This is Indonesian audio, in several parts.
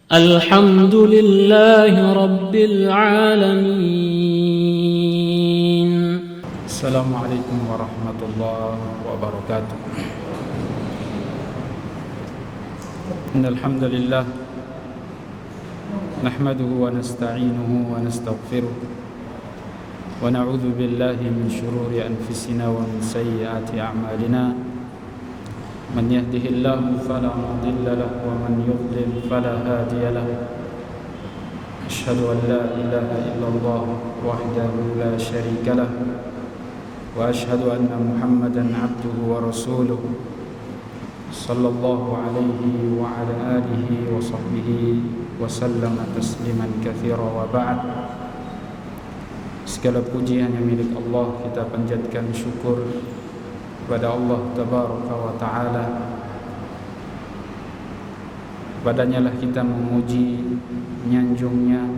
الحمد لله رب العالمين. السلام عليكم ورحمة الله وبركاته. إن الحمد لله نحمده ونستعينه ونستغفره ونعوذ بالله من شرور أنفسنا ومن سيئات أعمالنا. من يهده الله فلا مضل له ومن يضلل فلا هادي له. أشهد أن لا إله إلا الله وحده لا شريك له وأشهد أن محمدا عبده ورسوله صلى الله عليه وعلى آله وصحبه وسلم تسليما كثيرا. وبعد. Segala puji hanya milik Allah. Kita panjatkan syukur kepada Allah Tabaraka wa Ta'ala. Padanya lah kita memuji, menyanjungnya,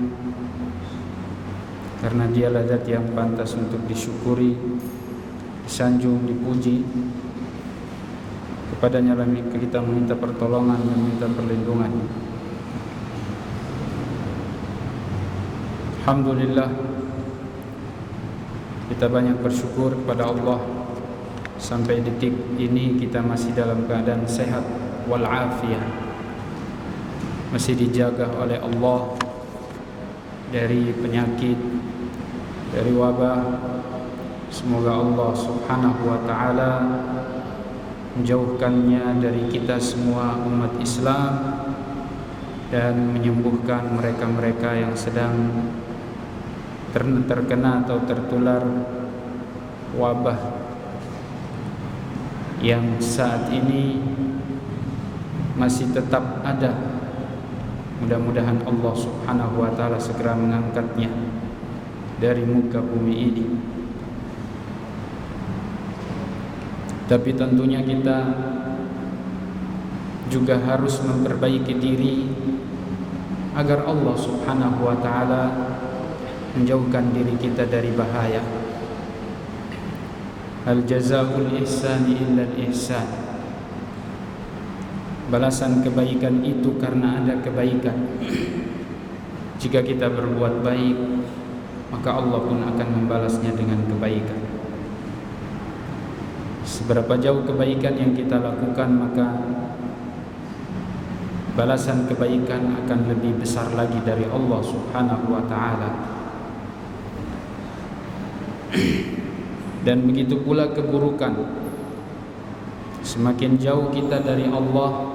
karena dialah zat yang pantas untuk disyukuri, disanjung, dipuji. Kepadanya lah kita meminta pertolongan dan meminta perlindungan. Alhamdulillah, kita banyak bersyukur kepada Allah. Sampai detik ini kita masih dalam keadaan sehat walafiat, masih dijaga oleh Allah dari penyakit, dari wabah. Semoga Allah Subhanahu wa Ta'ala menjauhkannya dari kita semua umat Islam dan menyembuhkan mereka-mereka yang sedang terkena atau tertular wabah yang saat ini masih tetap ada. Mudah-mudahan Allah Subhanahu wa Ta'ala segera mengangkatnya dari muka bumi ini. Tapi tentunya kita juga harus memperbaiki diri agar Allah Subhanahu wa Ta'ala menjauhkan diri kita dari bahaya. Al jazaa'ul ihsani illa al ihsan. Balasan kebaikan itu karena ada kebaikan. Jika kita berbuat baik, maka Allah pun akan membalasnya dengan kebaikan. Seberapa jauh kebaikan yang kita lakukan, maka balasan kebaikan akan lebih besar lagi dari Allah Subhanahu wa Ta'ala. Dan begitu pula keburukan. Semakin jauh kita dari Allah,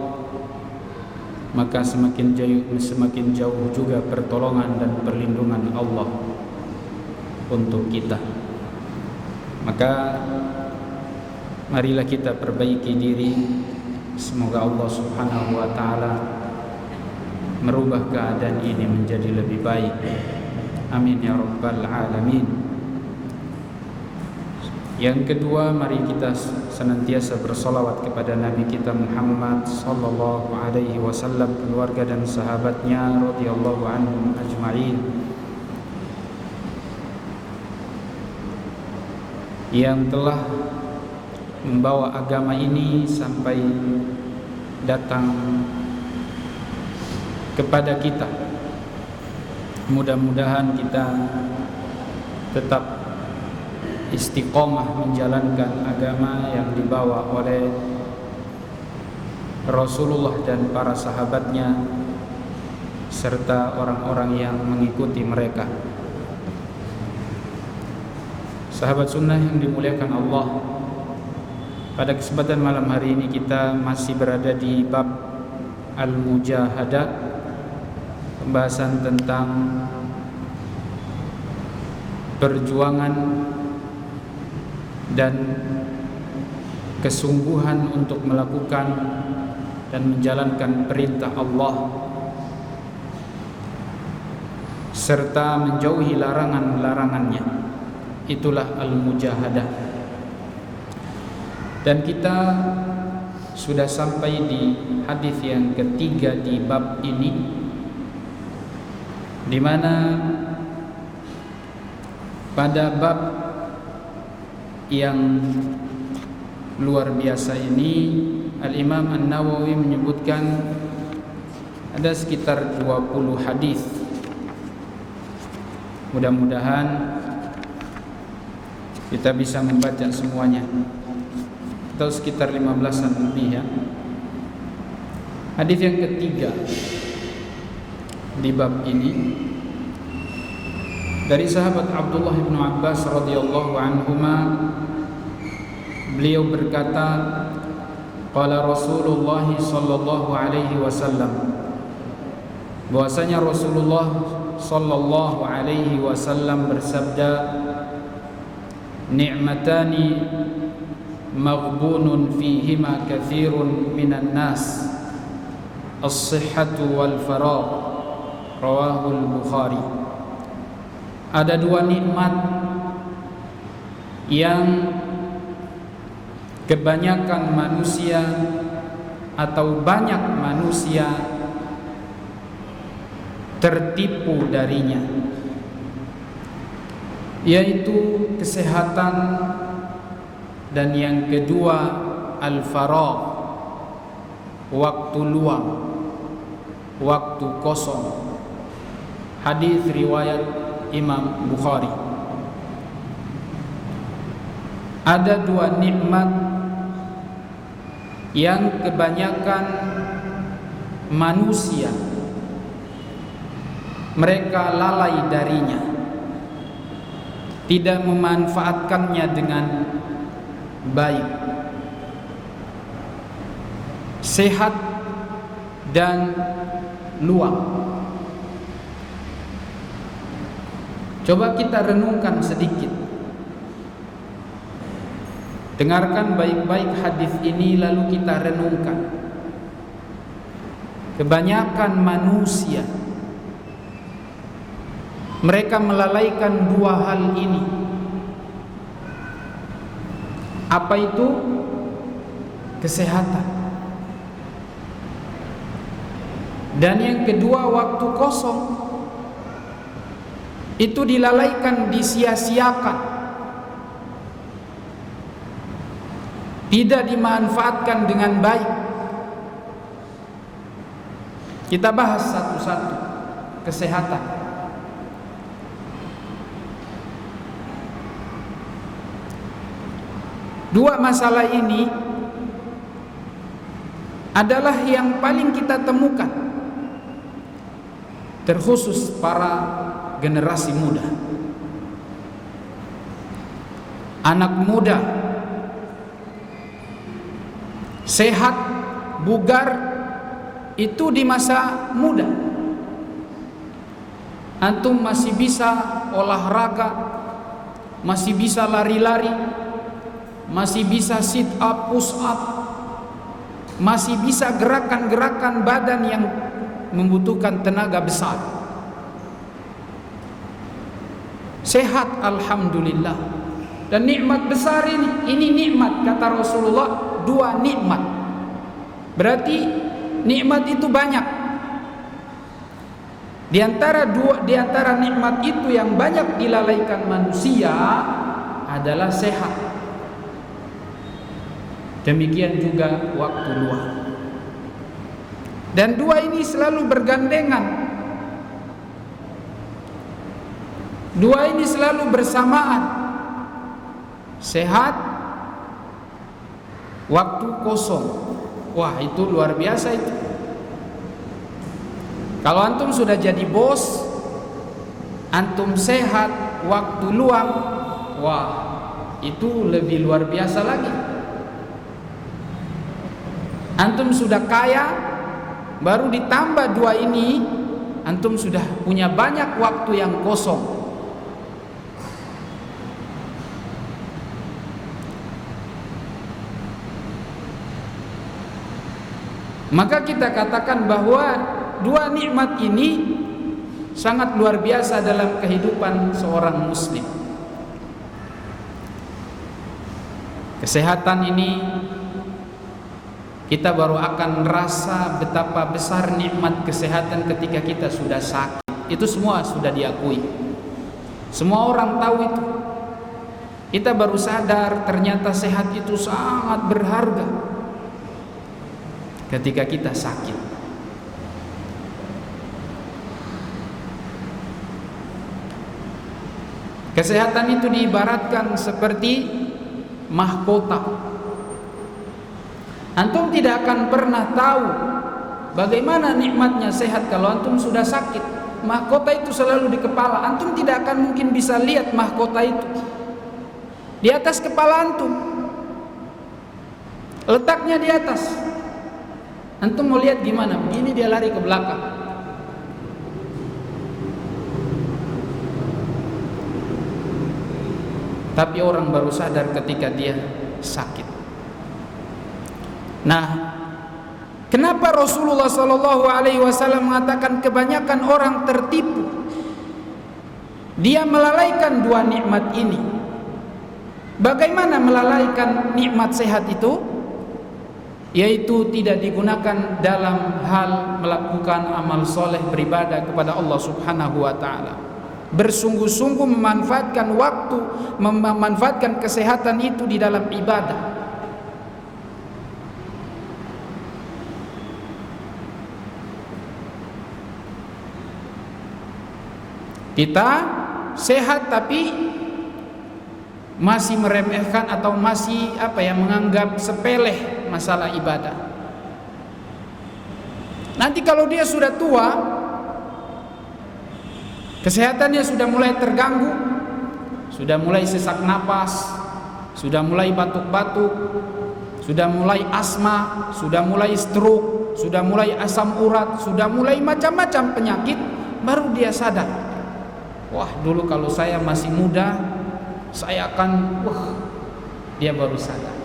maka semakin jauh juga pertolongan dan perlindungan Allah untuk kita. Maka marilah kita perbaiki diri. Semoga Allah Subhanahu wa Ta'ala merubah keadaan ini menjadi lebih baik. Amin ya rabbal alamin. Yang kedua, mari kita senantiasa bersolawat kepada Nabi kita Muhammad sallallahu alaihi wasallam, keluarga dan sahabatnya radhiyallahu anhum ajma'in, yang telah membawa agama ini sampai datang kepada kita. Mudah-mudahan kita tetap istiqomah menjalankan agama yang dibawa oleh Rasulullah dan para sahabatnya serta orang-orang yang mengikuti mereka. Sahabat sunnah yang dimuliakan Allah, pada kesempatan malam hari ini kita masih berada di bab Al-Mujahadah, pembahasan tentang perjuangan dan kesungguhan untuk melakukan dan menjalankan perintah Allah serta menjauhi larangan-larangannya. Itulah al-mujahadah. Dan kita sudah sampai di hadis yang ketiga di bab ini, di mana pada bab yang luar biasa ini Al-Imam An-Nawawi menyebutkan Ada sekitar 20 hadis. Mudah-mudahan kita bisa membaca semuanya, atau sekitar 15-an lebih ya. Hadis yang ketiga di bab ini dari sahabat Abdullah bin Abbas radhiyallahu anhuma, beliau berkata, qala Rasulullah sallallahu alaihi wasallam, bahwasanya Rasulullah sallallahu alaihi wasallam bersabda, ni'matani maghbunun fihima katsirun minan nas, as-sihhatu wal faragh, rawahul Bukhari. Ada dua nikmat yang kebanyakan manusia atau banyak manusia tertipu darinya, yaitu kesehatan, dan yang kedua al-faragh, waktu luang, waktu kosong. Hadis riwayat Imam Bukhari. Ada dua nikmat yang kebanyakan manusia mereka lalai darinya, tidak memanfaatkannya dengan baik. Sehat dan luang. Coba kita renungkan sedikit. Dengarkan baik-baik hadis ini lalu kita renungkan. Kebanyakan manusia mereka melalaikan dua hal ini. Apa itu? Kesehatan. Dan yang kedua waktu kosong. Itu dilalaikan, disia-siakan, tidak dimanfaatkan dengan baik. Kita bahas satu-satu. Kesehatan. Dua masalah ini adalah yang paling kita temukan, terkhusus para generasi muda, anak muda, sehat, bugar, itu di masa muda. Antum masih bisa olahraga, masih bisa lari-lari, masih bisa sit up, push up, masih bisa gerakan-gerakan badan yang membutuhkan tenaga besar. Sehat, alhamdulillah. Dan nikmat besar ini nikmat, kata Rasulullah, dua nikmat. Berarti nikmat itu banyak. Di antara nikmat itu yang banyak dilalaikan manusia adalah sehat. Demikian juga waktu luang. Dan dua ini selalu bergandengan. Dua ini selalu bersamaan. Sehat, waktu kosong. Wah, itu luar biasa itu. Kalau antum sudah jadi bos, antum sehat, waktu luang, wah, itu lebih luar biasa lagi. Antum sudah kaya, baru ditambah dua ini, antum sudah punya banyak waktu yang kosong. Maka kita katakan bahwa dua nikmat ini sangat luar biasa dalam kehidupan seorang muslim. Kesehatan ini kita baru akan merasa betapa besar nikmat kesehatan ketika kita sudah sakit. Itu semua sudah diakui. Semua orang tahu itu. Kita baru sadar ternyata sehat itu sangat berharga ketika kita sakit. Kesehatan itu diibaratkan seperti mahkota. Antum tidak akan pernah tahu bagaimana nikmatnya sehat kalau antum sudah sakit. Mahkota itu selalu di kepala. Antum tidak akan mungkin bisa lihat mahkota itu di atas kepala antum. Letaknya di atas. Antum mau lihat gimana? Begini dia lari ke belakang. Tapi orang baru sadar ketika dia sakit. Nah, kenapa Rasulullah SAW mengatakan kebanyakan orang tertipu? Dia melalaikan dua nikmat ini. Bagaimana melalaikan nikmat sehat itu? Yaitu tidak digunakan dalam hal melakukan amal soleh beribadah kepada Allah Subhanahu wa ta'ala. Bersungguh-sungguh memanfaatkan waktu, memanfaatkan kesehatan itu di dalam ibadah. Kita sehat tapi masih meremehkan atau masih menganggap sepele masalah ibadah. Nanti kalau dia sudah tua, kesehatannya sudah mulai terganggu, sudah mulai sesak napas, sudah mulai batuk-batuk, sudah mulai asma, sudah mulai stroke, sudah mulai asam urat, sudah mulai macam-macam penyakit, baru dia sadar, wah dulu kalau saya masih muda, saya akan, dia baru sadar,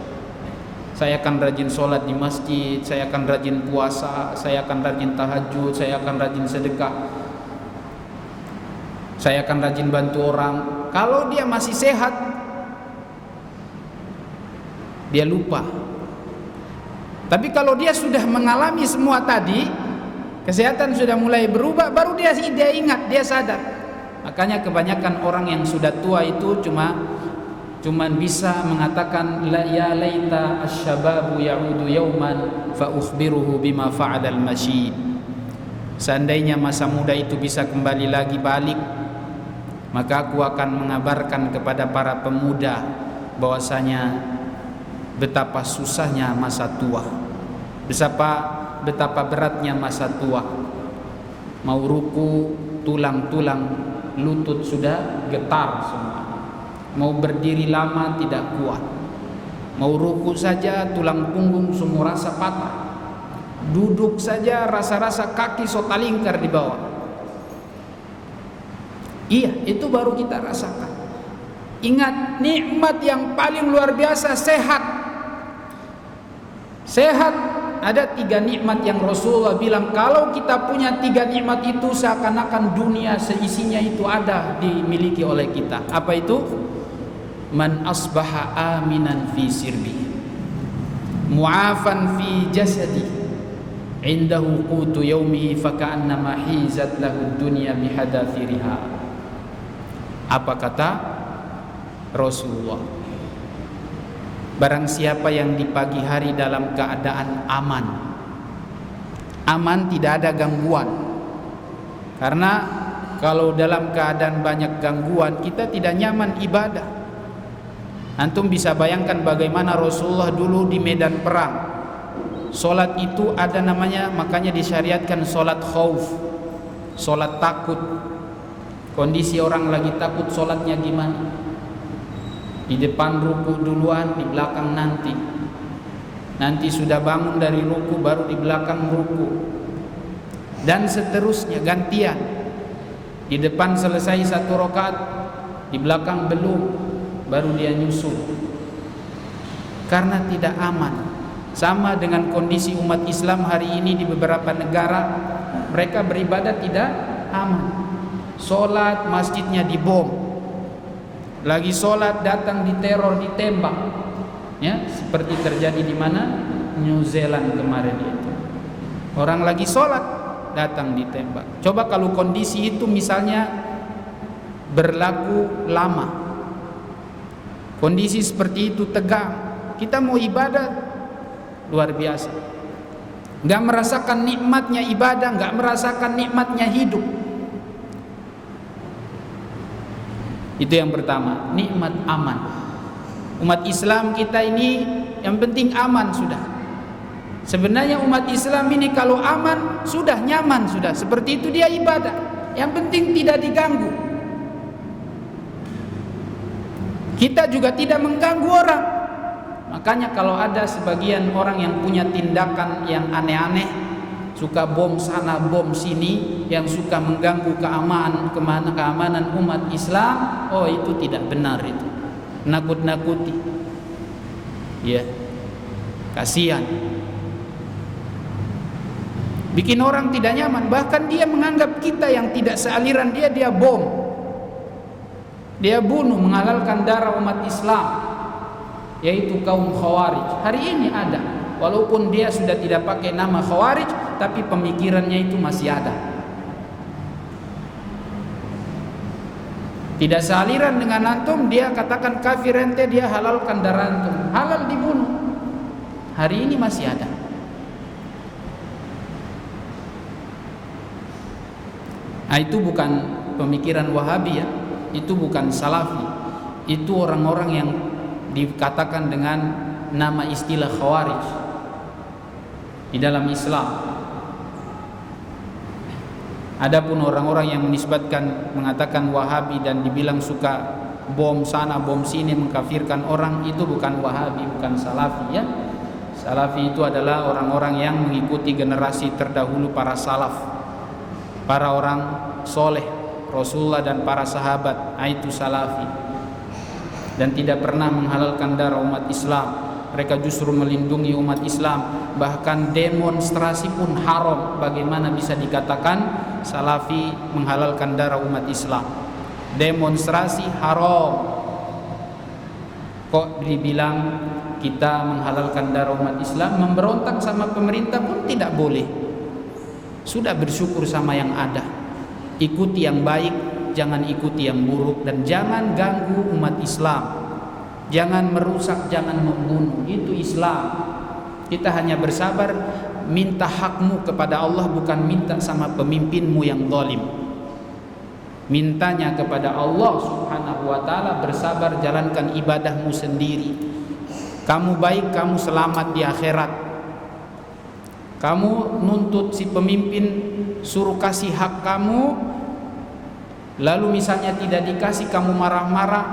saya akan rajin sholat di masjid, saya akan rajin puasa, saya akan rajin tahajud, saya akan rajin sedekah, saya akan rajin bantu orang. Kalau dia masih sehat, dia lupa. Tapi kalau dia sudah mengalami semua tadi, kesehatan sudah mulai berubah, baru dia ingat, dia sadar. Makanya kebanyakan orang yang sudah tua itu cuman bisa mengatakan la ya laita asy-syababu ya'udu yauman fa ukhbiruhu bima fa'alal masyid. Seandainya masa muda itu bisa kembali lagi balik, maka aku akan mengabarkan kepada para pemuda bahwasanya betapa susahnya masa tua, betapa beratnya masa tua. Mau ruku, tulang-tulang lutut sudah getar semua. Mau berdiri lama tidak kuat. Mau ruku saja tulang punggung semua rasa patah. Duduk saja rasa-rasa kaki sotalingkar di bawah. Iya, itu baru kita rasakan. Ingat, nikmat yang paling luar biasa sehat. Sehat, ada 3 nikmat yang Rasulullah bilang kalau kita punya 3 nikmat itu seakan-akan dunia seisinya itu ada dimiliki oleh kita. Apa itu? Man asbaha aminan fi sirbi, mu'afan fi jasadi, indahu qutu yaumihi faka'annama hizat lahu dunya bihadafiriha. Apa kata Rasulullah? Barang siapa yang di pagi hari dalam keadaan aman, tidak ada gangguan. Karena kalau dalam keadaan banyak gangguan, kita tidak nyaman ibadah. Antum bisa bayangkan bagaimana Rasulullah dulu di medan perang. Solat itu ada namanya, makanya disyariatkan solat khauf, solat takut. Kondisi orang lagi takut, solatnya gimana? Di depan ruku duluan, di belakang nanti. Nanti sudah bangun dari ruku, baru di belakang ruku. Dan seterusnya, gantian. Di depan selesai 1 rakaat, di belakang belum, baru dia nyusul. Karena tidak aman. Sama dengan kondisi umat Islam hari ini di beberapa negara, mereka beribadah tidak aman. Solat masjidnya dibom, lagi solat datang diteror, ditembak, ya seperti terjadi di mana? New Zealand kemarin itu. Orang lagi solat datang ditembak. Coba kalau kondisi itu misalnya berlaku lama, kondisi seperti itu tegang, kita mau ibadah luar biasa, nggak merasakan nikmatnya ibadah, nggak merasakan nikmatnya hidup. Itu yang pertama, nikmat aman. Umat Islam kita ini yang penting aman sudah. Sebenarnya umat Islam ini kalau aman sudah nyaman sudah. Seperti itu dia ibadah. Yang penting tidak diganggu. Kita juga tidak mengganggu orang. Makanya kalau ada sebagian orang yang punya tindakan yang aneh-aneh, suka bom sana bom sini, yang suka mengganggu keamanan umat Islam, oh itu tidak benar itu. Nakut-nakuti. Ya. Kasihan. Bikin orang tidak nyaman, bahkan dia menganggap kita yang tidak sealiran dia bom. Dia bunuh, menghalalkan darah umat Islam, yaitu kaum Khawarij. Hari ini ada, walaupun dia sudah tidak pakai nama Khawarij, tapi pemikirannya itu masih ada. Tidak sealiran dengan antum, dia katakan kafir ente, dia halalkan darah antum, halal dibunuh. Hari ini masih ada. Nah, itu bukan pemikiran Wahabi ya, itu bukan Salafi, itu orang-orang yang dikatakan dengan nama istilah Khawarij di dalam Islam. Adapun orang-orang yang menisbatkan mengatakan Wahabi dan dibilang suka bom sana bom sini mengkafirkan orang, itu bukan Wahabi, bukan Salafi ya. Salafi itu adalah orang-orang yang mengikuti generasi terdahulu para salaf, para orang soleh Rasulullah dan para sahabat. Itu Salafi, dan tidak pernah menghalalkan darah umat Islam. Mereka justru melindungi umat Islam. Bahkan demonstrasi pun haram. Bagaimana bisa dikatakan Salafi menghalalkan darah umat Islam? Demonstrasi haram. Kok dibilang kita menghalalkan darah umat Islam? Memberontak sama pemerintah pun tidak boleh. Sudah bersyukur sama yang ada. Ikuti yang baik, jangan ikuti yang buruk, dan jangan ganggu umat Islam. Jangan merusak, jangan membunuh. Itu Islam. Kita hanya bersabar, minta hakmu kepada Allah, bukan minta sama pemimpinmu yang zalim. Mintanya kepada Allah Subhanahu wa ta'ala, bersabar, jalankan ibadahmu sendiri. Kamu baik, kamu selamat di akhirat. Kamu nuntut si pemimpin, suruh kasih hak kamu, lalu misalnya tidak dikasih, kamu marah-marah,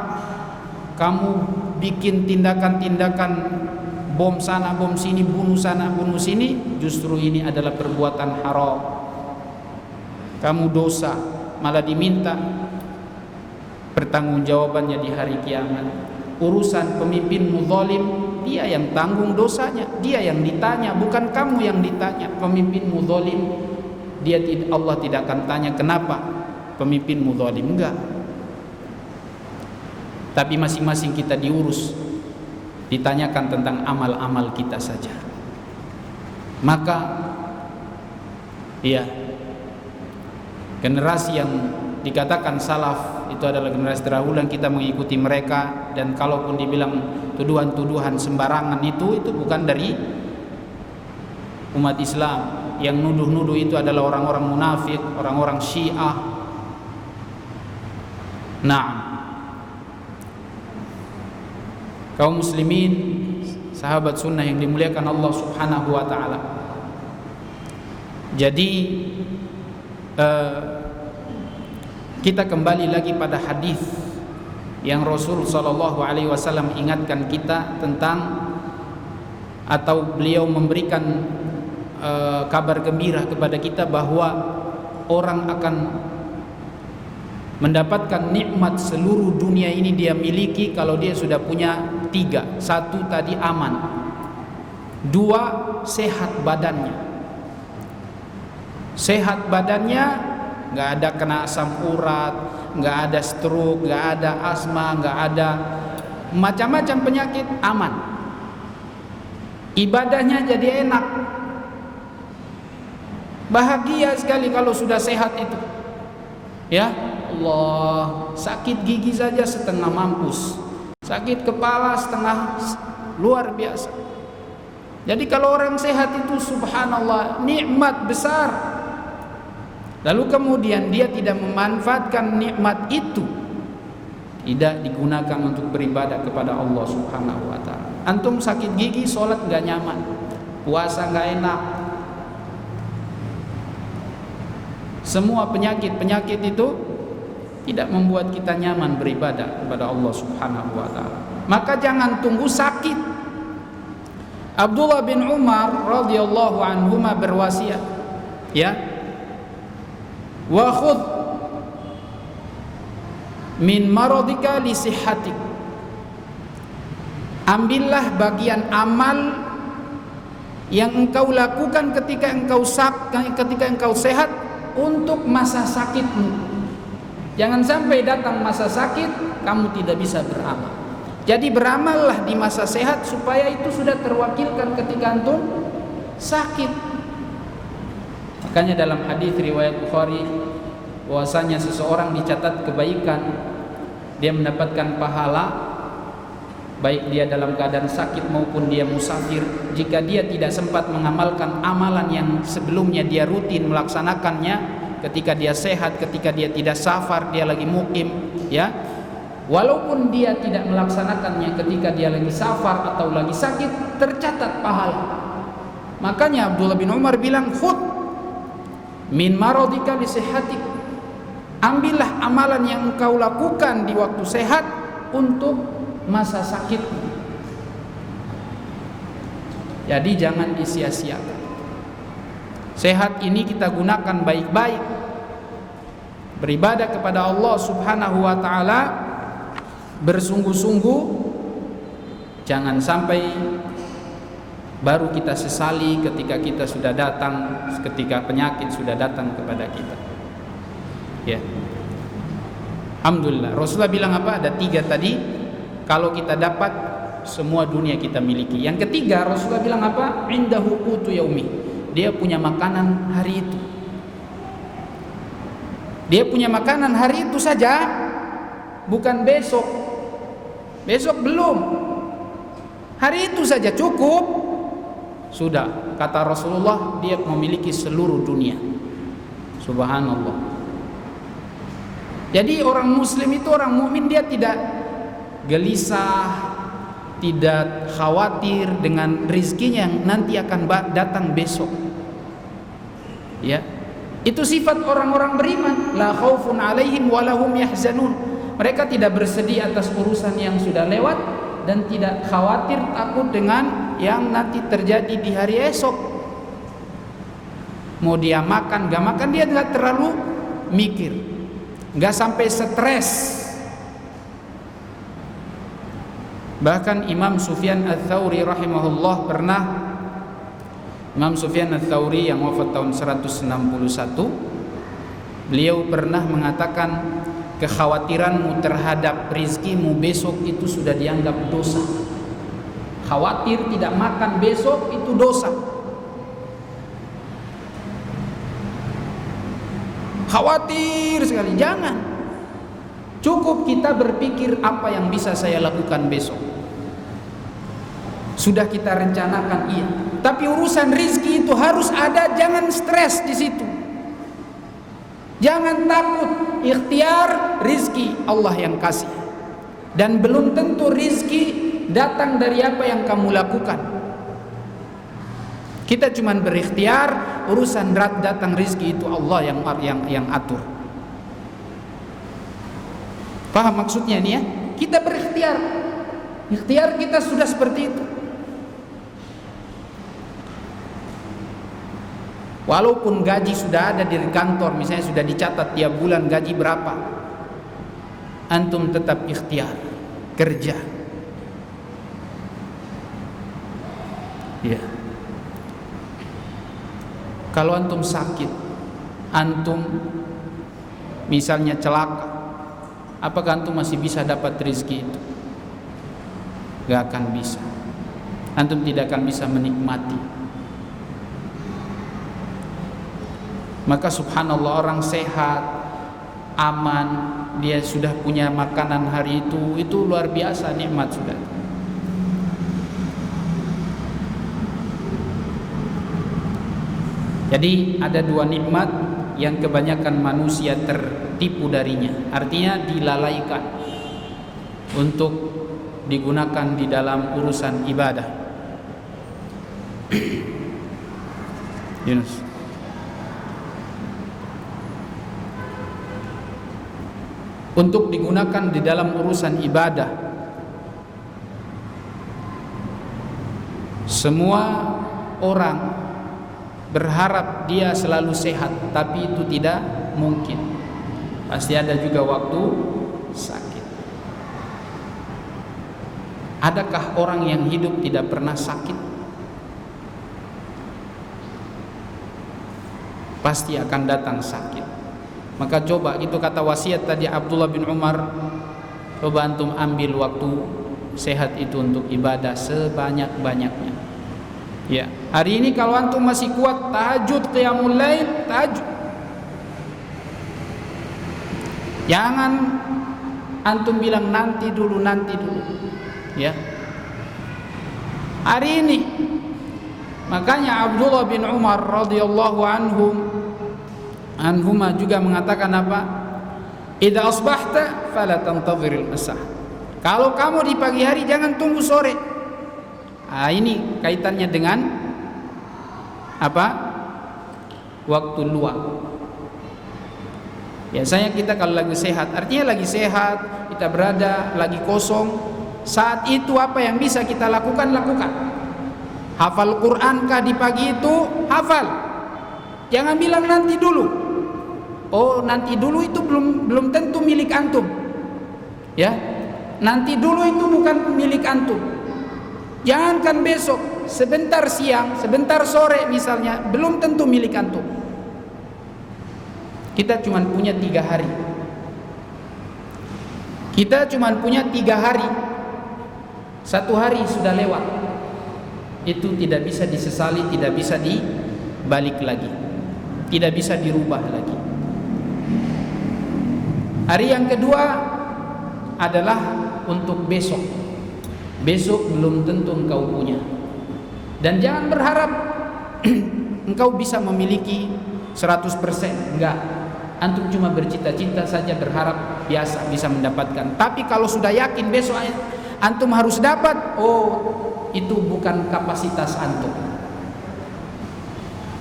kamu bikin tindakan-tindakan bom sana bom sini, bunuh sana bunuh sini, justru ini adalah perbuatan haram. Kamu dosa, malah diminta pertanggungjawabannya di hari kiamat. Urusan pemimpinmu zalim, dia yang tanggung dosanya, dia yang ditanya, bukan kamu yang ditanya. Pemimpinmu zalim, Allah tidak akan tanya kenapa pemimpinmu zalim, enggak. Tapi masing-masing kita diurus, ditanyakan tentang amal-amal kita saja. Maka iya, generasi yang dikatakan salaf itu adalah generasi terdahulu yang kita mengikuti mereka. Dan kalaupun dibilang tuduhan-tuduhan sembarangan, itu bukan dari umat Islam. Yang nuduh-nuduh itu adalah orang-orang munafik, orang-orang Syiah. Nah, kaum muslimin, sahabat sunnah yang dimuliakan Allah Subhanahu wa ta'ala. Jadi kita kembali lagi pada hadis yang Rasul sallallahu alaihi wasallam ingatkan kita tentang, atau beliau memberikan kabar gembira kepada kita bahwa orang akan mendapatkan nikmat seluruh dunia ini dia miliki kalau dia sudah punya 3. 1 tadi aman, 2 sehat badannya. Sehat badannya, nggak ada kena asam urat, nggak ada stroke, nggak ada asma, nggak ada macam-macam penyakit, aman. Ibadahnya jadi enak, bahagia sekali kalau sudah sehat itu. Ya Allah, sakit gigi saja setengah mampus, sakit kepala setengah, luar biasa. Jadi kalau orang sehat itu subhanallah, nikmat besar. Lalu kemudian dia tidak memanfaatkan nikmat itu, tidak digunakan untuk beribadah kepada Allah Subhanahu wa taala. Antum sakit gigi, sholat nggak nyaman, puasa nggak enak. Semua penyakit-penyakit itu tidak membuat kita nyaman beribadah kepada Allah Subhanahu wa taala. Maka jangan tunggu sakit. Abdullah bin Umar radhiyallahu anhuma berwasiat, ya, wa khudh min maradika li sihhatik. Ambillah bagian amal yang engkau lakukan ketika engkau sehat untuk masa sakitmu. Jangan sampai datang masa sakit kamu tidak bisa beramal. Jadi beramallah di masa sehat supaya itu sudah terwakilkan ketika antum sakit. Makanya dalam hadis riwayat Bukhari bahwasanya seseorang dicatat kebaikan, dia mendapatkan pahala baik dia dalam keadaan sakit maupun dia musafir, jika dia tidak sempat mengamalkan amalan yang sebelumnya dia rutin melaksanakannya ketika dia sehat, ketika dia tidak safar, dia lagi mukim, ya, walaupun dia tidak melaksanakannya ketika dia lagi safar atau lagi sakit, tercatat pahala. Makanya Abdullah bin Umar bilang, khudh min maradika li sihhatik. Ambillah amalan yang engkau lakukan di waktu sehat untuk masa sakit. Jadi jangan disia-siakan. Sehat ini kita gunakan baik-baik. Beribadah kepada Allah Subhanahu wa taala bersungguh-sungguh. Jangan sampai baru kita sesali ketika kita sudah datang, ketika penyakit sudah datang kepada kita. Ya. Alhamdulillah. Rasulullah bilang apa? Ada 3 tadi. Kalau kita dapat, semua dunia kita miliki. Yang ketiga, Rasulullah bilang apa? Indahu qutu yaumi. Dia punya makanan hari itu. Dia punya makanan hari itu saja, bukan besok. Besok belum. Hari itu saja cukup. Sudah, kata Rasulullah, dia memiliki seluruh dunia. Subhanallah. Jadi orang muslim itu, orang mukmin, dia tidak gelisah, tidak khawatir dengan rizkinya yang nanti akan datang besok. Ya, itu sifat orang-orang beriman. La khaufun alaihim walahum yahzanun. Mereka tidak bersedih atas urusan yang sudah lewat dan tidak khawatir takut dengan yang nanti terjadi di hari esok. Mau dia makan, gak makan, dia gak terlalu mikir, gak sampai stres. Bahkan Imam Sufyan Ats-Tsauri rahimahullah pernah, Imam Sufyan Ats-Tsauri yang wafat tahun 161, beliau pernah mengatakan, kekhawatiranmu terhadap rizkimu besok itu sudah dianggap dosa. Khawatir tidak makan besok itu dosa. Khawatir sekali, jangan. Cukup kita berpikir apa yang bisa saya lakukan besok. Sudah kita rencanakan, iya. Tapi urusan rizki itu harus ada, jangan stres di situ. Jangan takut, ikhtiar rizki Allah yang kasih. Dan belum tentu rizki datang dari apa yang kamu lakukan. Kita cuma berikhtiar, urusan datang rizki itu Allah yang atur. Paham maksudnya ini ya? Kita berikhtiar. Ikhtiar kita sudah seperti itu. Walaupun gaji sudah ada di kantor, misalnya sudah dicatat tiap bulan gaji berapa, antum tetap ikhtiar, kerja. Ya. Kalau antum sakit, antum misalnya celaka, apakah antum masih bisa dapat rezeki itu? Gak akan bisa. Antum tidak akan bisa menikmati. Maka subhanallah, orang sehat, aman, dia sudah punya makanan hari itu luar biasa nikmat sudah. Jadi ada 2 nikmat yang kebanyakan manusia tertipu darinya, artinya dilalaikan. untuk digunakan di dalam urusan ibadah. Yunus. Untuk digunakan di dalam urusan ibadah. Semua orang berharap dia selalu sehat, tapi itu tidak mungkin. Pasti ada juga waktu sakit. Adakah orang yang hidup tidak pernah sakit? Pasti akan datang sakit. Maka coba, itu kata wasiat tadi Abdullah bin Umar, coba antum ambil waktu sehat itu untuk ibadah sebanyak-banyaknya. Ya, hari ini kalau antum masih kuat tahajud, qiyamul lail, tahajud. Jangan antum bilang nanti dulu. Ya. Hari ini makanya Abdullah bin Umar radhiyallahu anhuma juga mengatakan apa? Idza asbahta fala tantadhiril masa. Kalau kamu di pagi hari jangan tunggu sore. Ini kaitannya dengan apa? Waktu luang. Biasanya kita kalau lagi sehat, artinya lagi sehat, kita berada lagi kosong, saat itu apa yang bisa kita lakukan? Hafal Quran kah di pagi itu? Hafal. Jangan bilang nanti dulu. Oh, nanti dulu itu belum tentu milik antum. Ya. Nanti dulu itu bukan milik antum. Jangankan besok, sebentar siang, sebentar sore misalnya, belum tentu milik antum. Kita cuma punya 3 hari. Kita cuma punya 3 hari. 1 hari sudah lewat. Itu tidak bisa disesali, tidak bisa dibalik lagi, tidak bisa dirubah lagi. Hari yang kedua adalah untuk besok. Besok belum tentu engkau punya. Dan jangan berharap engkau bisa memiliki 100%. Enggak. Antum cuma bercita-cita saja, berharap biasa bisa mendapatkan. Tapi kalau sudah yakin besok antum harus dapat, itu bukan kapasitas antum.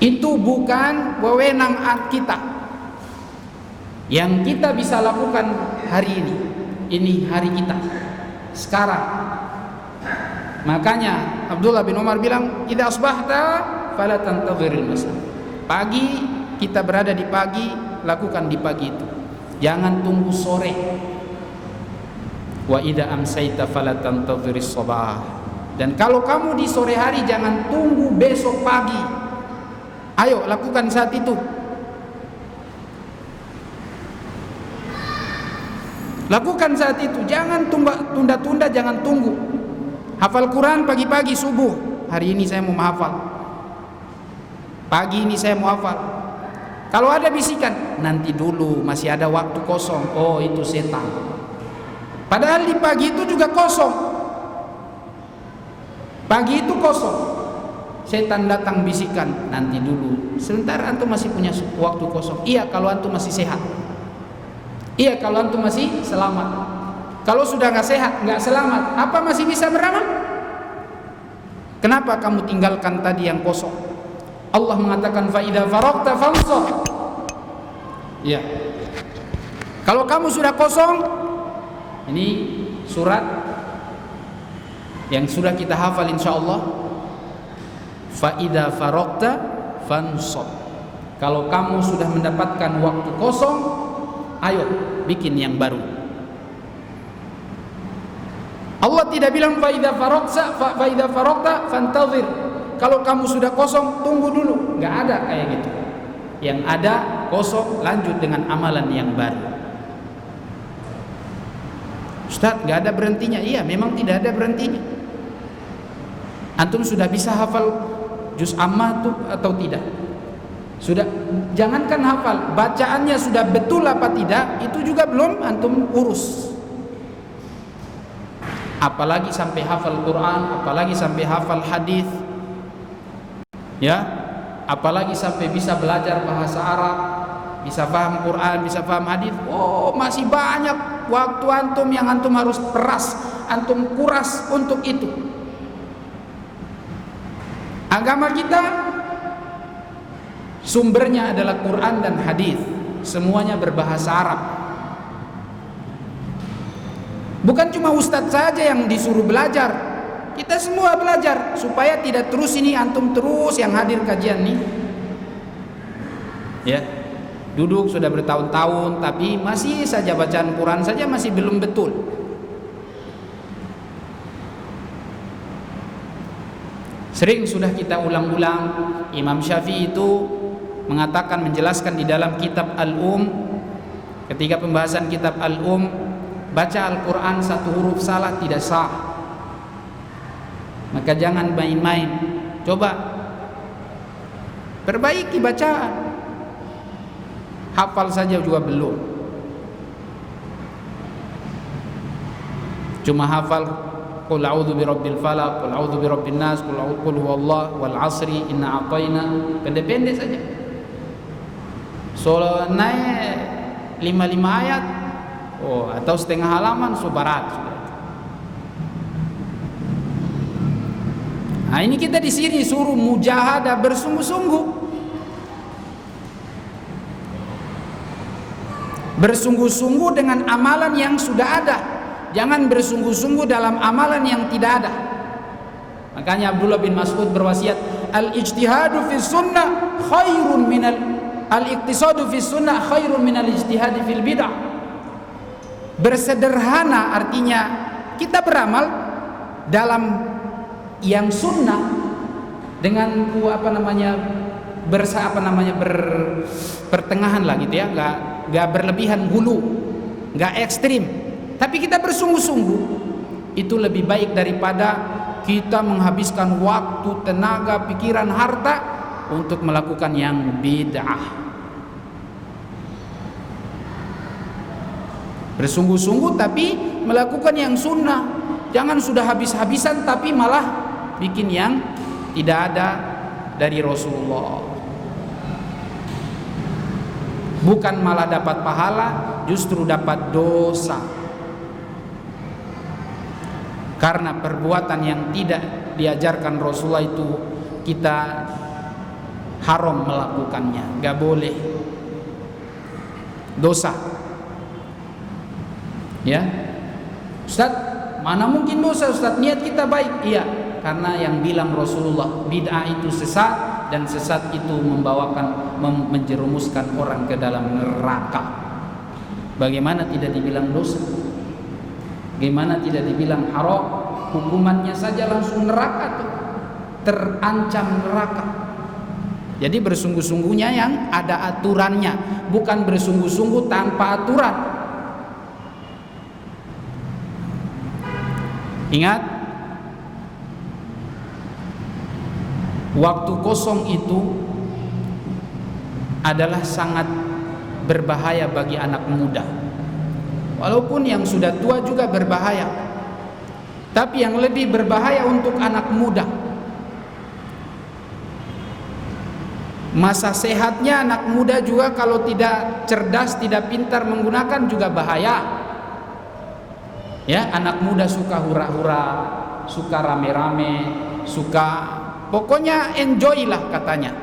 Itu bukan wewenang kita. Yang kita bisa lakukan hari ini hari kita sekarang. Makanya Abdullah bin Umar bilang, idza asbahta fala tantadhiril masa. Pagi kita berada di pagi, lakukan di pagi itu. Jangan tunggu sore. Wa idza amsayta fala tantadhiris sabah. Dan kalau kamu di sore hari jangan tunggu besok pagi. Ayo lakukan saat itu. Lakukan saat itu, jangan tunda-tunda, jangan tunggu. Hafal Quran pagi-pagi subuh. Hari ini saya mau menghafal. Pagi ini saya mau hafal. Kalau ada bisikan, nanti dulu, masih ada waktu kosong. Oh, itu setan. Padahal di pagi itu juga kosong. Pagi itu kosong. Setan datang bisikan, nanti dulu. Sebentar antum masih punya waktu kosong. Iya, kalau antum masih sehat. Iya, kalau antum masih selamat. Kalau sudah nggak sehat, nggak selamat, apa masih bisa beramal? Kenapa kamu tinggalkan tadi yang kosong? Allah mengatakan fa idza faragta fansab. Ya. Kalau kamu sudah kosong, ini surat yang sudah kita hafal insyaallah. Fa idza faragta fansab. Kalau kamu sudah mendapatkan waktu kosong, ayo bikin yang baru. Allah tidak bilang fa idza faragta fantazir. Kalau kamu sudah kosong, tunggu dulu. Enggak ada kayak gitu. Yang ada kosong, lanjut dengan amalan yang baru. Ustaz, enggak ada berhentinya. Iya, memang tidak ada berhentinya. Antum sudah bisa hafal juz amma tuh atau tidak? Sudah, jangankan hafal, bacaannya sudah betul apa tidak, itu juga belum antum urus. Apalagi sampai hafal Quran, apalagi sampai hafal hadis, ya, apalagi sampai bisa belajar bahasa Arab, bisa paham Quran, bisa paham hadis. Oh, masih banyak waktu antum yang antum harus peras, antum kuras untuk itu. Agama kita sumbernya adalah Quran dan hadis. Semuanya berbahasa Arab. Bukan cuma ustadz saja yang disuruh belajar, kita semua belajar supaya tidak terus ini antum terus yang hadir kajian nih. Ya, duduk sudah bertahun-tahun tapi masih saja bacaan Quran saja masih belum betul. Sering sudah kita ulang-ulang, Imam Syafi'i itu mengatakan, menjelaskan di dalam kitab ketika pembahasan kitab baca Al-Quran satu huruf salah tidak sah, maka jangan main-main, coba perbaiki bacaan. Hafal saja juga belum, cuma hafal qul a'udzu birabbil falaq, qul a'udzu birabbin nas, qul huwallah wal 'asri inna a'tayna, pendek-pendek saja. So naik 5 ayat, atau setengah halaman subarat. Nah, ini kita di sini suruh mujahadah, bersungguh-sungguh. Bersungguh-sungguh dengan amalan yang sudah ada. Jangan bersungguh-sungguh dalam amalan yang tidak ada. Makanya Abdullah bin Mas'ud berwasiat, al-ijtihadu fi sunnah khairun minal al-iqtisadu fi sunnah khairun minal ijtihadi fil bid'ah. Bersederhana artinya kita beramal dalam yang sunnah dengan pertengahan lah gitu ya, nggak berlebihan hulu, nggak ekstrim, tapi kita bersungguh-sungguh. Itu lebih baik daripada kita menghabiskan waktu, tenaga, pikiran, harta untuk melakukan yang bid'ah. Bersungguh-sungguh tapi melakukan yang sunnah. Jangan sudah habis-habisan tapi malah bikin yang tidak ada dari Rasulullah. Bukan malah dapat pahala, justru dapat dosa. Karena perbuatan yang tidak diajarkan Rasulullah itu kita haram melakukannya, gak boleh, dosa. Ya, Ustaz, mana mungkin dosa Ustaz? Niat kita baik. Iya, karena yang bilang Rasulullah, bid'ah itu sesat dan sesat itu menjerumuskan orang ke dalam neraka. Bagaimana tidak dibilang dosa? Bagaimana tidak dibilang haram? Hukumannya saja langsung neraka tuh. Terancam neraka. Jadi bersungguh-sungguhnya yang ada aturannya, bukan bersungguh-sungguh tanpa aturan. Ingat, waktu kosong itu adalah sangat berbahaya bagi anak muda. Walaupun yang sudah tua juga berbahaya, tapi yang lebih berbahaya untuk anak muda. Masa sehatnya anak muda juga kalau tidak cerdas, tidak pintar menggunakan juga bahaya. Ya, anak muda suka hura-hura, suka rame-rame, pokoknya enjoy lah katanya.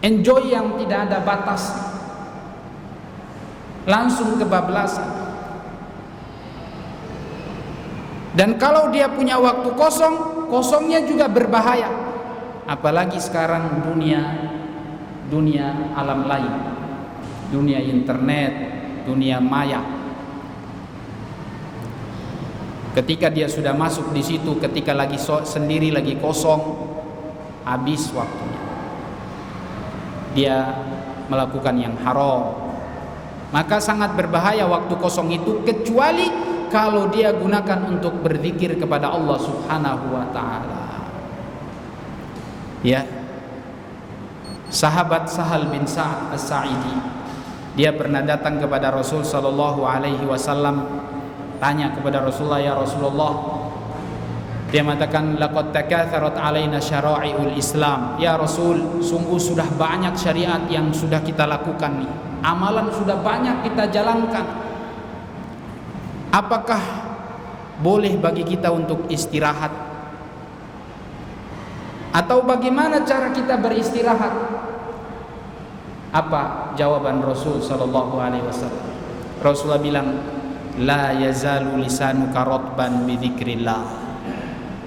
Enjoy yang tidak ada batas. Langsung kebablasan. Dan kalau dia punya waktu kosong, kosongnya juga berbahaya. Apalagi sekarang dunia alam lain, dunia internet, dunia maya. Ketika dia sudah masuk di situ, ketika lagi sendiri, lagi kosong, habis waktunya. Dia melakukan yang haram. Maka sangat berbahaya waktu kosong itu, kecuali kalau dia gunakan untuk berzikir kepada Allah Subhanahu wa taala. Ya. Sahabat Sahal bin Sa'ad As-Sa'idi, dia pernah datang kepada Rasul sallallahu alaihi wasallam, tanya kepada Rasulullah, ya Rasulullah, Dia mengatakan, laqad takatharat alaina syara'iul Islam. Ya Rasul, sungguh sudah banyak syariat yang sudah kita lakukan nih. Amalan sudah banyak kita jalankan. Apakah boleh bagi kita untuk istirahat? Atau bagaimana cara kita beristirahat? Apa jawaban Rasul sallallahu alaihi wasallam? Rasulullah bilang, la yazalu lisanuka ratban bi dzikrillah.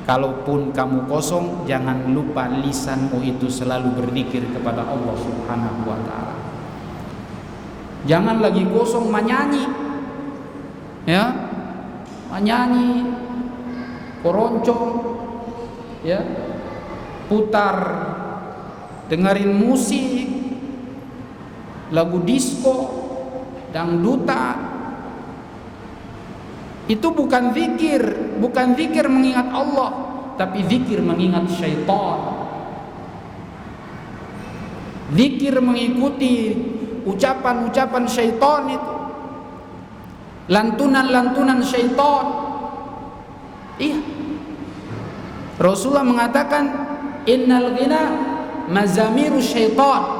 Kalaupun kamu kosong, jangan lupa lisanmu itu selalu berzikir kepada Allah Subhanahu wa taala. Jangan lagi kosong menyanyi. Ya. Menyanyi, keroncong, ya. Putar, dengerin musik, lagu disco, dangdutan. Itu bukan zikir, bukan zikir mengingat Allah, tapi zikir mengingat syaitan. Zikir mengikuti ucapan-ucapan syaitan itu, lantunan-lantunan syaitan. Iya. Rasulullah mengatakan, innal ghina mazamiru syaitan.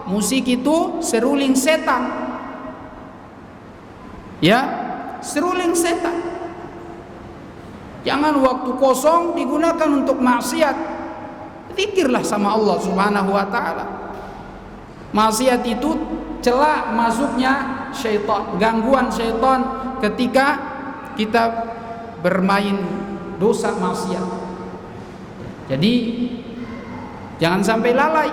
Musik itu seruling setan. Ya, seruling setan. Jangan waktu kosong digunakan untuk maksiat. Zikirlah sama Allah Subhanahu wa taala. Maksiat itu celah masuknya syaitan, gangguan syaitan ketika kita bermain dosa maksiat. Jadi jangan sampai lalai.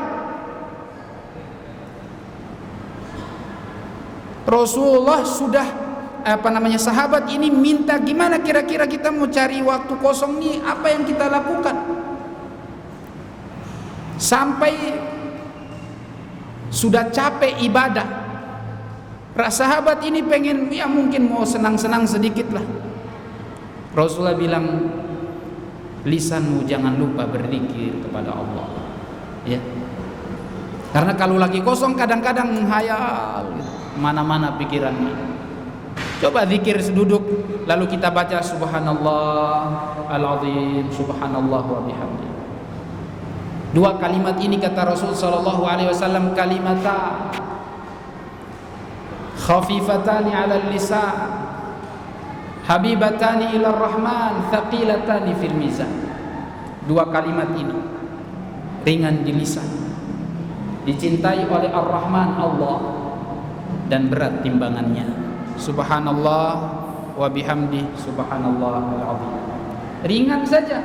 Rasulullah sudah sahabat ini minta gimana kira-kira kita mau cari waktu kosong nih, apa yang kita lakukan? Sampai sudah capek ibadah. Sahabat ini pengen, ya mungkin mau senang-senang sedikit lah. Rasulullah bilang, lisanmu jangan lupa berzikir kepada Allah. Ya. Karena kalau lagi kosong kadang-kadang menghayal mana-mana pikirannya. Coba zikir seduduk, lalu kita baca subhanallah al-azim, subhanallah wa bihamdi. Dua kalimat ini kata Rasul sallallahu alaihi wasallam, kalimata khafifatani 'ala lisan, habibatani ila rahman, thaqilatani fil mizan. Dua kalimat ini ringan di lisan, dicintai oleh Ar-Rahman Allah, dan berat timbangannya. Subhanallah wa bihamdi, subhanallah al-azim. Ringan saja.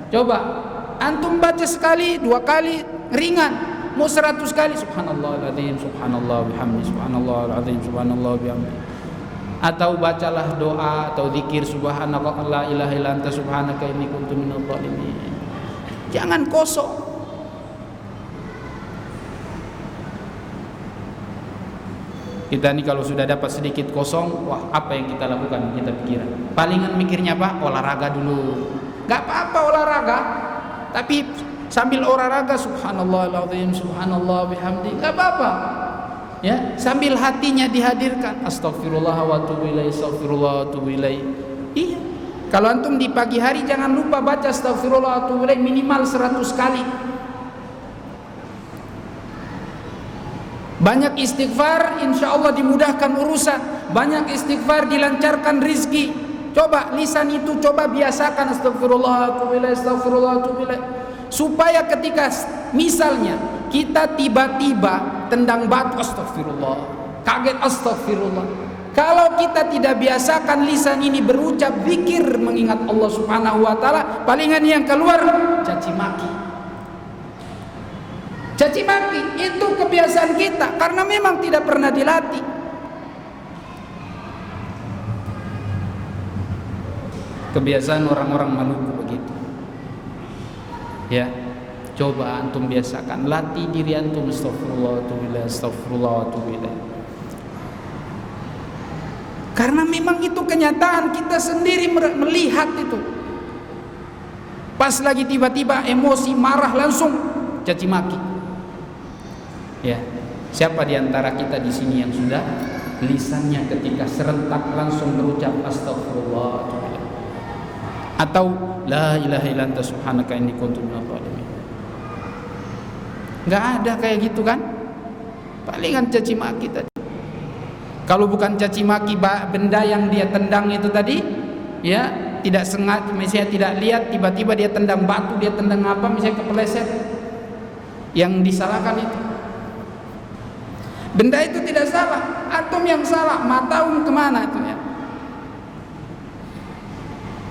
Coba antum baca sekali, dua kali, ringan. Mau 100 kali, subhanallah al-azim, subhanallah bihamdi, subhanallah al-azim, subhanallah bihamdi. Atau bacalah doa atau zikir, subhanallah la ilaha illa anta subhanaka inni kuntu minadh dhalimin. Jangan kosong. Kita nih kalau sudah dapat sedikit kosong, wah apa yang kita lakukan? Kita pikiran. Palingan mikirnya apa? Olahraga dulu. Gak apa-apa olahraga, tapi sambil olahraga subhanallahal-azim, subhanallah bihamdi, gak apa-apa. Ya, sambil hatinya dihadirkan, astagfirullah wa atubu ilaih, astagfirullah wa atubu ilaih. Iya. Kalau antum di pagi hari jangan lupa baca astagfirullah wa atubu ilaih minimal 100 kali. Banyak istighfar, insya Allah dimudahkan urusan. Banyak istighfar, dilancarkan rizki. Coba lisan itu coba biasakan astagfirullah, astagfirullah, supaya ketika misalnya kita tiba-tiba tendang batu, astagfirullah, kaget, astagfirullah. Kalau kita tidak biasakan lisan ini berucap zikir mengingat Allah Subhanahu wa taala, palingan yang keluar caci maki. Caci maki itu kebiasaan kita karena memang tidak pernah dilatih. Kebiasaan orang-orang Maluku begitu. Ya, coba antum biasakan, latih diri antum astagfirullah wa atubu ilaih. Karena memang itu kenyataan, kita sendiri melihat itu. Pas lagi tiba-tiba emosi marah langsung caci maki. Ya, siapa di antara kita di sini yang sudah lisannya ketika serentak langsung berucap astagfirullah? Atau la ilaha illa anta subhanaka inni kuntu minadh dhalimin. Enggak ada kayak gitu kan? Palingan caci maki tadi. Kalau bukan caci maki, benda yang dia tendang itu tadi, ya tidak sengaja, misalnya tidak lihat, tiba-tiba dia tendang batu, dia tendang apa, misalnya kepeleset, yang disalahkan itu. Benda itu tidak salah, antum yang salah, mataum kemana itu ya?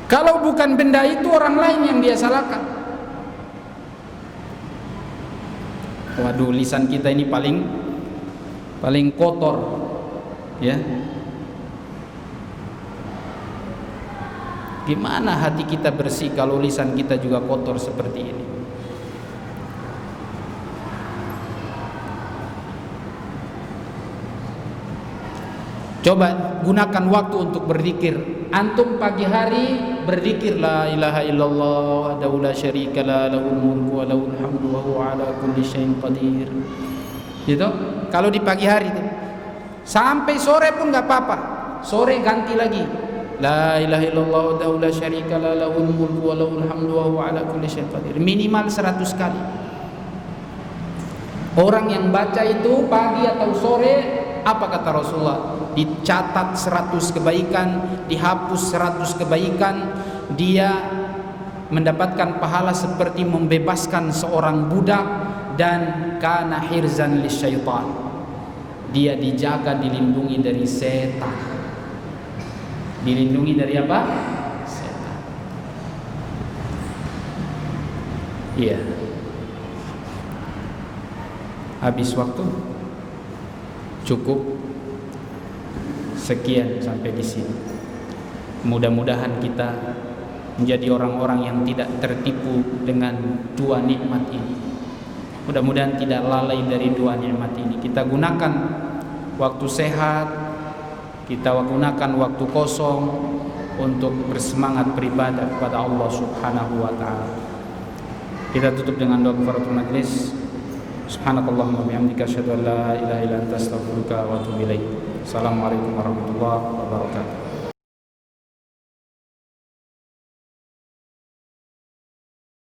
Kalau bukan benda itu, orang lain yang dia salahkan. Waduh, lisan kita ini paling kotor, ya. Gimana hati kita bersih kalau lisan kita juga kotor seperti ini? Coba gunakan waktu untuk berzikir. Antum pagi hari berzikir la ilaha illallah wahdahu la syarika la lahul mulku wa lahul hamdu wa huwa ala kulli syai'in qadir. Gitu. Kalau di pagi hari itu. Sampai sore pun enggak apa-apa. Sore ganti lagi. La ilaha illallah wahdahu la syarika la lahul mulku wa lahul hamdu wa huwa ala kulli syai'in qadir. Minimal 100 kali. Orang yang baca itu pagi atau sore, apa kata Rasulullah? Dicatat 100 kebaikan, dihapus 100 kebaikan, dia mendapatkan pahala seperti membebaskan seorang budak, dan kana hirzan lisyaitan, dia dijaga, dilindungi dari setan. Dilindungi dari apa? Setan. Iya. Habis waktu? Cukup. Sekian sampai di sini. Mudah-mudahan kita menjadi orang-orang yang tidak tertipu dengan dua nikmat ini. Mudah-mudahan tidak lalai dari dua nikmat ini. Kita gunakan waktu sehat, kita gunakan waktu kosong untuk bersemangat beribadah kepada Allah Subhanahu wa taala. Kita tutup dengan doa kafaratul majlis. Subhanakallahumma wa bihamdika asyhadu an la ilaha illa anta astaghfiruka wa atubu ilaik. Assalamualaikum warahmatullahi wabarakatuh.